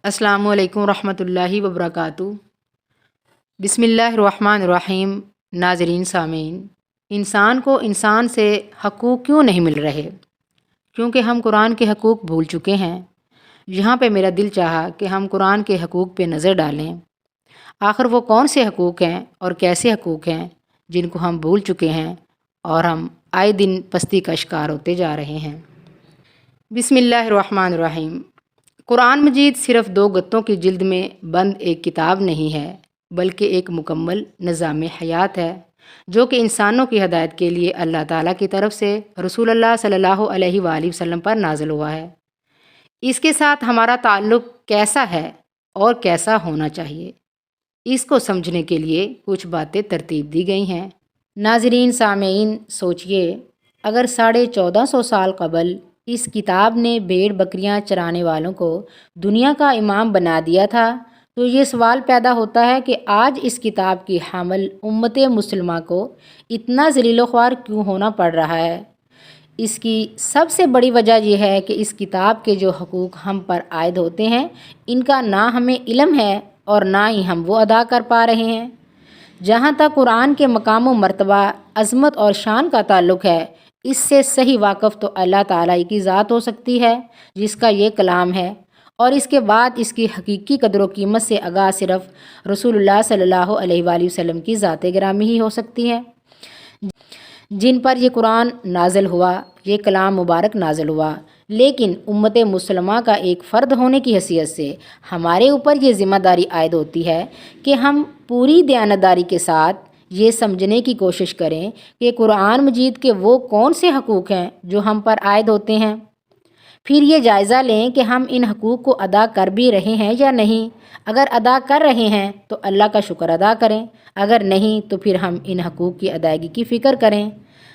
السلام علیکم ورحمۃ اللہ وبرکاتہ۔ بسم اللہ الرحمن الرحیم۔ ناظرین سامعین، انسان کو انسان سے حقوق کیوں نہیں مل رہے؟ کیونکہ ہم قرآن کے حقوق بھول چکے ہیں۔ یہاں پہ میرا دل چاہا کہ ہم قرآن کے حقوق پہ نظر ڈالیں۔ آخر وہ کون سے حقوق ہیں اور کیسے حقوق ہیں جن کو ہم بھول چکے ہیں اور ہم آئے دن پستی کا شکار ہوتے جا رہے ہیں۔ بسم اللہ الرحمن الرحیم۔ قرآن مجید صرف 2 گتوں کی جلد میں بند ایک کتاب نہیں ہے، بلکہ ایک مکمل نظام حیات ہے جو کہ انسانوں کی ہدایت کے لیے اللہ تعالیٰ کی طرف سے رسول اللہ صلی اللہ علیہ وآلہ وسلم پر نازل ہوا ہے۔ اس کے ساتھ ہمارا تعلق کیسا ہے اور کیسا ہونا چاہیے، اس کو سمجھنے کے لیے کچھ باتیں ترتیب دی گئی ہیں۔ ناظرین سامعین، سوچئے اگر 1450 سال قبل اس کتاب نے بھیڑ بکریاں چرانے والوں کو دنیا کا امام بنا دیا تھا تو یہ سوال پیدا ہوتا ہے کہ آج اس کتاب کی حامل امت مسلمہ کو اتنا ذلیل و خوار کیوں ہونا پڑ رہا ہے؟ اس کی سب سے بڑی وجہ یہ ہے کہ اس کتاب کے جو حقوق ہم پر عائد ہوتے ہیں ان کا نہ ہمیں علم ہے اور نہ ہی ہم وہ ادا کر پا رہے ہیں۔ جہاں تک قرآن کے مقام و مرتبہ، عظمت اور شان کا تعلق ہے، اس سے صحیح واقف تو اللہ تعالیٰ کی ذات ہو سکتی ہے جس کا یہ کلام ہے، اور اس کے بعد اس کی حقیقی قدر و قیمت سے آگاہ صرف رسول اللہ صلی اللہ علیہ وآلہ وسلم کی ذات گرامی ہی ہو سکتی ہے، جن پر یہ قرآن نازل ہوا، یہ کلام مبارک نازل ہوا۔ لیکن امت مسلمہ کا ایک فرد ہونے کی حیثیت سے ہمارے اوپر یہ ذمہ داری عائد ہوتی ہے کہ ہم پوری دیانتداری کے ساتھ یہ سمجھنے کی کوشش کریں کہ قرآن مجید کے وہ کون سے حقوق ہیں جو ہم پر عائد ہوتے ہیں، پھر یہ جائزہ لیں کہ ہم ان حقوق کو ادا کر بھی رہے ہیں یا نہیں۔ اگر ادا کر رہے ہیں تو اللہ کا شکر ادا کریں، اگر نہیں تو پھر ہم ان حقوق کی ادائیگی کی فکر کریں۔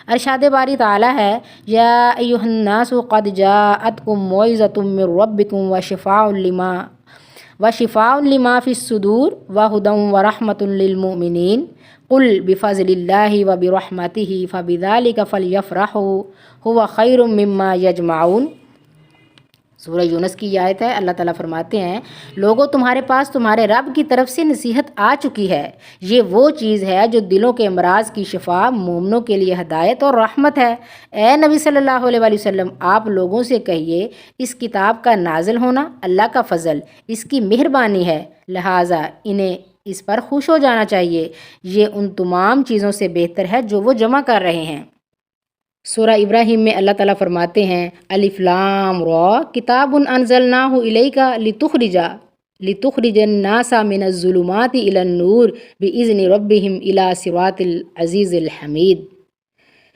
ارشاد باری تعالیٰ ہے، یا ایھا الناس قد جاءتکم موعظۃ من ربکم وشفاء لما فی الصدور وہدی ورحمۃ للمؤمنین قل بفضل اللہ وبرحمتہ فبذلک فلیفرحوا ھو خیر مما یجمعون۔ سورہ یونس کی یہ آیت ہے۔ اللہ تعالیٰ فرماتے ہیں، لوگوں تمہارے پاس تمہارے رب کی طرف سے نصیحت آ چکی ہے، یہ وہ چیز ہے جو دلوں کے امراض کی شفا، مومنوں کے لیے ہدایت اور رحمت ہے۔ اے نبی صلی اللہ علیہ وآلہ وسلم، آپ لوگوں سے کہیے اس کتاب کا نازل ہونا اللہ کا فضل، اس کی مہربانی ہے، لہٰذا انہیں اس پر خوش ہو جانا چاہیے، یہ ان تمام چیزوں سے بہتر ہے جو وہ جمع کر رہے ہیں۔ سورہ ابراہیم میں اللہ تعالیٰ فرماتے ہیں، الف لام را کتاب انزلناہ الیک لتخرج الناس من الظلمات الی النور باذن ربہم الی صراط العزیز الحمید۔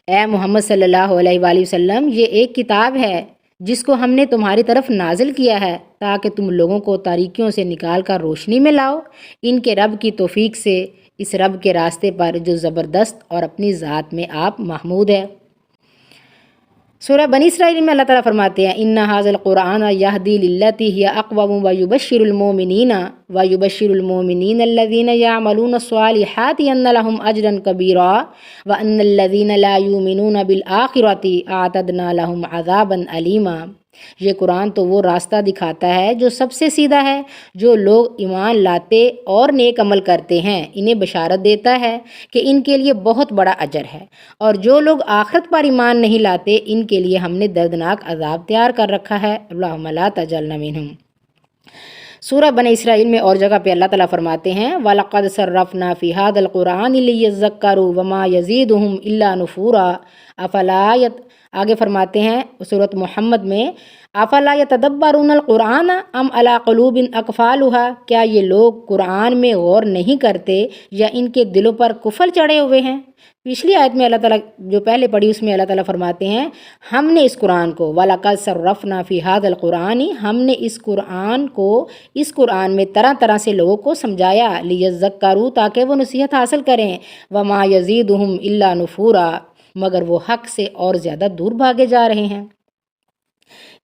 اے محمد صلی اللہ علیہ وآلہ وسلم، یہ ایک کتاب ہے جس کو ہم نے تمہاری طرف نازل کیا ہے تاکہ تم لوگوں کو تاریکیوں سے نکال کر روشنی میں لاؤ، ان کے رب کی توفیق سے، اس رب کے راستے پر جو زبردست اور اپنی ذات میں آپ محمود ہے۔ سورہ بنی اسرائیل میں اللہ تعالیٰ فرماتے ہیں، ان ھذا القرآن یہدی للتی ہی اقوم ویبشر المؤمنین الذین یعملون الصالحات ان لهم اجرا کبیرا وان الذین لا یؤمنون بالآخرۃ اعتدنا لهم عذابا علیما۔ یہ قرآن تو وہ راستہ دکھاتا ہے جو سب سے سیدھا ہے، جو لوگ ایمان لاتے اور نیک عمل کرتے ہیں انہیں بشارت دیتا ہے کہ ان کے لیے بہت بڑا اجر ہے، اور جو لوگ آخرت پر ایمان نہیں لاتے ان کے لیے ہم نے دردناک عذاب تیار کر رکھا ہے۔ اللہم لا تجعلنا منہم۔ سورہ بنی اسرائیل میں اور جگہ پہ اللہ تعالیٰ فرماتے ہیں، وَلَقَدْ صَرَّفْنَا فِي هَذَا الْقُرْآنِ لِيَذَّكَّرُوا وَمَا يَزِيدُهُمْ إِلَّا نُفُورًا افلا آگے فرماتے ہیں سورۃ محمد میں، افلا یتدبرون القرآن ام علی قلوب اقفالها، کیا یہ لوگ قرآن میں غور نہیں کرتے یا ان کے دلوں پر کفر چڑھے ہوئے ہیں؟ پچھلی آیت میں اللہ تعالیٰ جو پہلے پڑھی اس میں اللہ تعالیٰ فرماتے ہیں، ہم نے اس قرآن کو وَلَقَدْ صَرَّفْنَا فِي هَذَا الْقُرْآنِ، ہم نے اس قرآن میں طرح طرح سے لوگوں کو سمجھایا، لِيَذَّكَّرُوا تاکہ وہ نصیحت حاصل کریں، وَمَا يَزِيدُهُمْ إِلَّا نُفُورًا مگر وہ حق سے اور زیادہ دور بھاگے جا رہے ہیں۔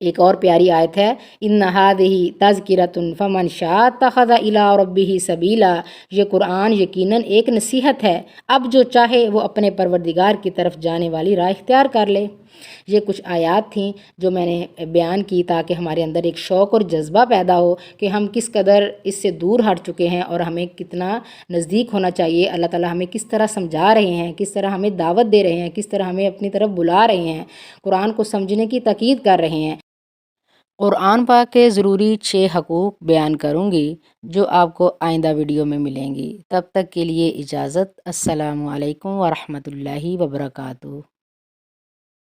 ایک اور پیاری آیت ہے، ان ھذہ تذکرۃ فمن شاء اتخذ الی ربہ سبیلا، یہ قرآن یقیناً ایک نصیحت ہے، اب جو چاہے وہ اپنے پروردگار کی طرف جانے والی راہ اختیار کر لے۔ یہ کچھ آیات تھیں جو میں نے بیان کی تاکہ ہمارے اندر ایک شوق اور جذبہ پیدا ہو کہ ہم کس قدر اس سے دور ہٹ چکے ہیں اور ہمیں کتنا نزدیک ہونا چاہیے۔ اللہ تعالیٰ ہمیں کس طرح سمجھا رہے ہیں، کس طرح ہمیں دعوت دے رہے ہیں، کس طرح ہمیں اپنی طرف بلا رہے ہیں، قرآن کو سمجھنے کی تاکید کر رہے ہیں۔ قرآن پاک کے ضروری 6 حقوق بیان کروں گی جو آپ کو آئندہ ویڈیو میں ملیں گی۔ تب تک کے لیے اجازت۔ السلام علیکم ورحمۃ اللہ وبرکاتہ۔